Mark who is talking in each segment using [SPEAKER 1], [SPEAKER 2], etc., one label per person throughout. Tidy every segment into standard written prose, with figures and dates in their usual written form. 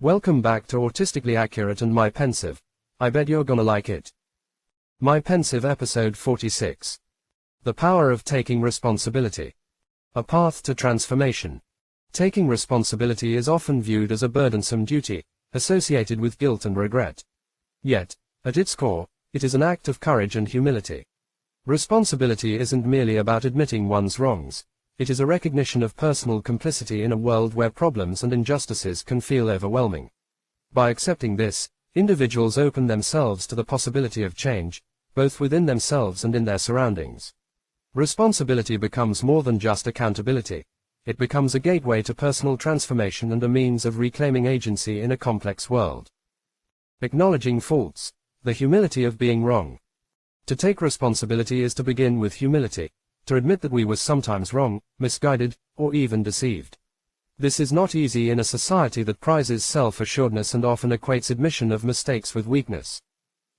[SPEAKER 1] Welcome back to Autistically Accurate and My Pensieve. I bet you're gonna like it. My Pensieve episode 46. The Power of Taking Responsibility. A Path to Transformation. Taking responsibility is often viewed as a burdensome duty, associated with guilt and regret. Yet, at its core, it is an act of courage and humility. Responsibility isn't merely about admitting one's wrongs. It is a recognition of personal complicity in a world where problems and injustices can feel overwhelming. By accepting this, individuals open themselves to the possibility of change, both within themselves and in their surroundings. Responsibility becomes more than just accountability. It becomes a gateway to personal transformation and a means of reclaiming agency in a complex world. Acknowledging faults. The humility of being wrong. To take responsibility is to begin with humility. To admit that we were sometimes wrong, misguided, or even deceived. This is not easy in a society that prizes self-assuredness and often equates admission of mistakes with weakness.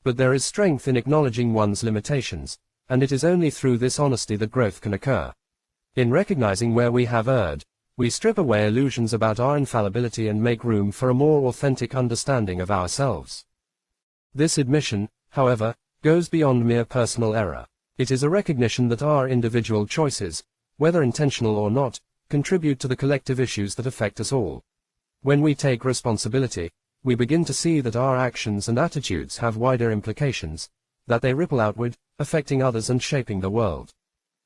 [SPEAKER 1] But there is strength in acknowledging one's limitations, and it is only through this honesty that growth can occur. In recognizing where we have erred, we strip away illusions about our infallibility and make room for a more authentic understanding of ourselves. This admission, however, goes beyond mere personal error. It is a recognition that our individual choices, whether intentional or not, contribute to the collective issues that affect us all. When we take responsibility, we begin to see that our actions and attitudes have wider implications, that they ripple outward, affecting others and shaping the world.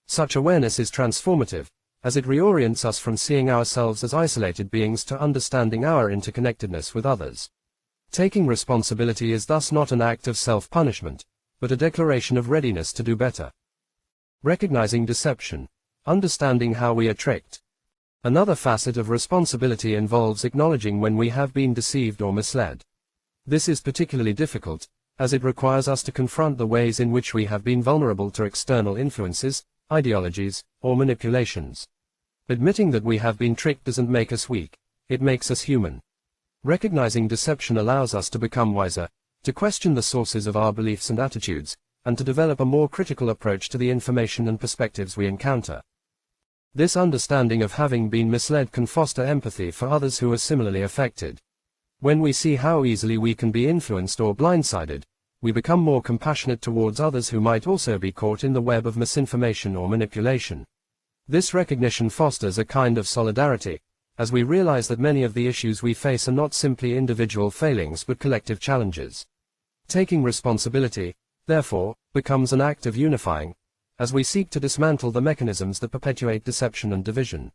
[SPEAKER 1] Such awareness is transformative, as it reorients us from seeing ourselves as isolated beings to understanding our interconnectedness with others. Taking responsibility is thus not an act of self-punishment, but a declaration of readiness to do better. Recognizing deception. Understanding how we are tricked. Another facet of responsibility involves acknowledging when we have been deceived or misled. This is particularly difficult, as it requires us to confront the ways in which we have been vulnerable to external influences, ideologies, or manipulations. Admitting that we have been tricked doesn't make us weak, it makes us human. Recognizing deception allows us to become wiser, to question the sources of our beliefs and attitudes, and to develop a more critical approach to the information and perspectives we encounter. This understanding of having been misled can foster empathy for others who are similarly affected. When we see how easily we can be influenced or blindsided, we become more compassionate towards others who might also be caught in the web of misinformation or manipulation. This recognition fosters a kind of solidarity, as we realize that many of the issues we face are not simply individual failings but collective challenges. Taking responsibility, therefore, becomes an act of unifying, as we seek to dismantle the mechanisms that perpetuate deception and division.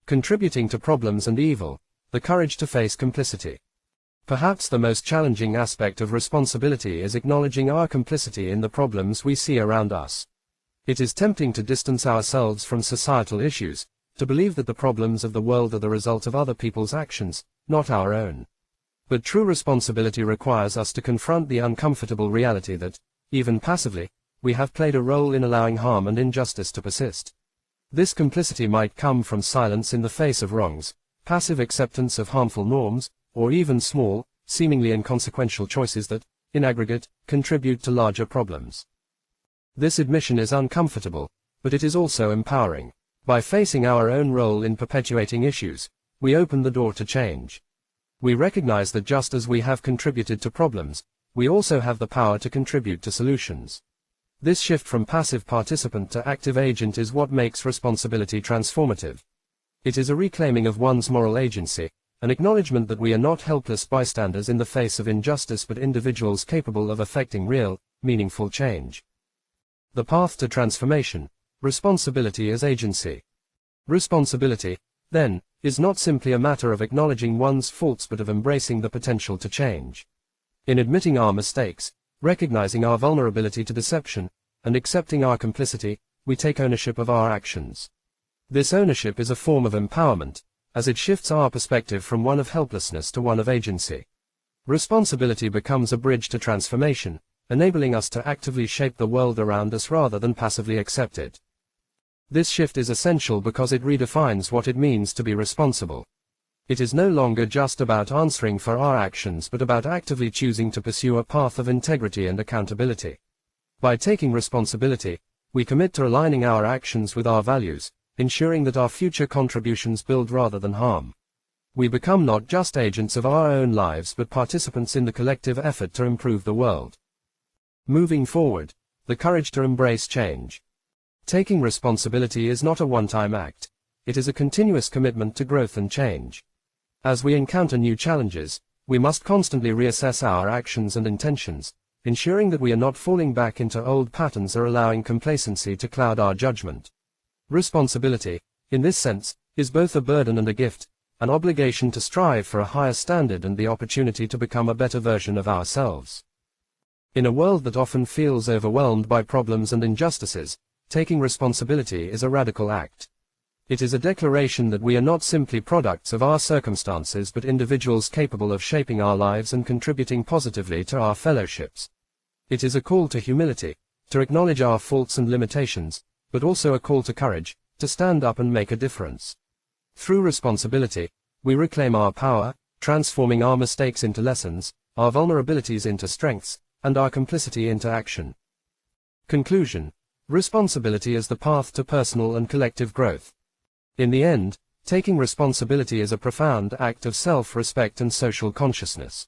[SPEAKER 1] Contributing to problems and evil. The courage to face complicity. Perhaps the most challenging aspect of responsibility is acknowledging our complicity in the problems we see around us. It is tempting to distance ourselves from societal issues, to believe that the problems of the world are the result of other people's actions, not our own. But true responsibility requires us to confront the uncomfortable reality that, even passively, we have played a role in allowing harm and injustice to persist. This complicity might come from silence in the face of wrongs, passive acceptance of harmful norms, or even small, seemingly inconsequential choices that, in aggregate, contribute to larger problems. This admission is uncomfortable, but it is also empowering. By facing our own role in perpetuating issues, we open the door to change. We recognize that just as we have contributed to problems, we also have the power to contribute to solutions. This shift from passive participant to active agent is what makes responsibility transformative. It is a reclaiming of one's moral agency, an acknowledgement that we are not helpless bystanders in the face of injustice but individuals capable of effecting real, meaningful change. The path to transformation. Responsibility as agency. Responsibility, then, is not simply a matter of acknowledging one's faults but of embracing the potential to change. In admitting our mistakes, recognizing our vulnerability to deception, and accepting our complicity, we take ownership of our actions. This ownership is a form of empowerment, as it shifts our perspective from one of helplessness to one of agency. Responsibility becomes a bridge to transformation, enabling us to actively shape the world around us rather than passively accept it. This shift is essential because it redefines what it means to be responsible. It is no longer just about answering for our actions but about actively choosing to pursue a path of integrity and accountability. By taking responsibility, we commit to aligning our actions with our values, ensuring that our future contributions build rather than harm. we become not just agents of our own lives but participants in the collective effort to improve the world. Moving forward, the courage to embrace change. Taking responsibility is not a one-time act. It is a continuous commitment to growth and change. As we encounter new challenges, we must constantly reassess our actions and intentions, ensuring that we are not falling back into old patterns or allowing complacency to cloud our judgment. Responsibility, in this sense, is both a burden and a gift, an obligation to strive for a higher standard and the opportunity to become a better version of ourselves. In a world that often feels overwhelmed by problems and injustices, taking responsibility is a radical act. It is a declaration that we are not simply products of our circumstances but individuals capable of shaping our lives and contributing positively to our fellowships. It is a call to humility, to acknowledge our faults and limitations, but also a call to courage, to stand up and make a difference. Through responsibility, we reclaim our power, transforming our mistakes into lessons, our vulnerabilities into strengths, and our complicity into action. Conclusion. Responsibility is the path to personal and collective growth. In the end, taking responsibility is a profound act of self-respect and social consciousness.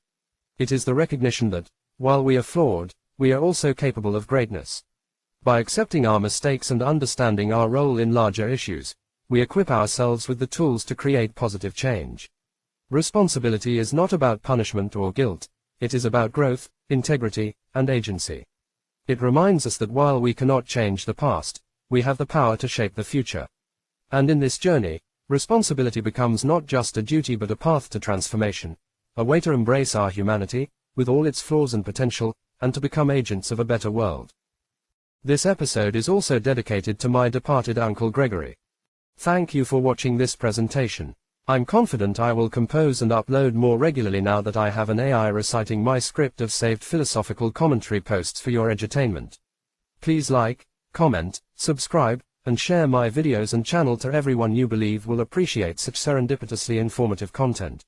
[SPEAKER 1] It is the recognition that, while we are flawed, we are also capable of greatness. By accepting our mistakes and understanding our role in larger issues, we equip ourselves with the tools to create positive change. Responsibility is not about punishment or guilt, it is about growth, integrity, and agency. It reminds us that while we cannot change the past, we have the power to shape the future. And in this journey, responsibility becomes not just a duty but a path to transformation, a way to embrace our humanity, with all its flaws and potential, and to become agents of a better world. This episode is also dedicated to my departed Uncle Gregory. Thank you for watching this presentation. I'm confident I will compose and upload more regularly now that I have an AI reciting my script of saved philosophical commentary posts for your edutainment. Please like, comment, subscribe, and share my videos and channel to everyone you believe will appreciate such serendipitously informative content.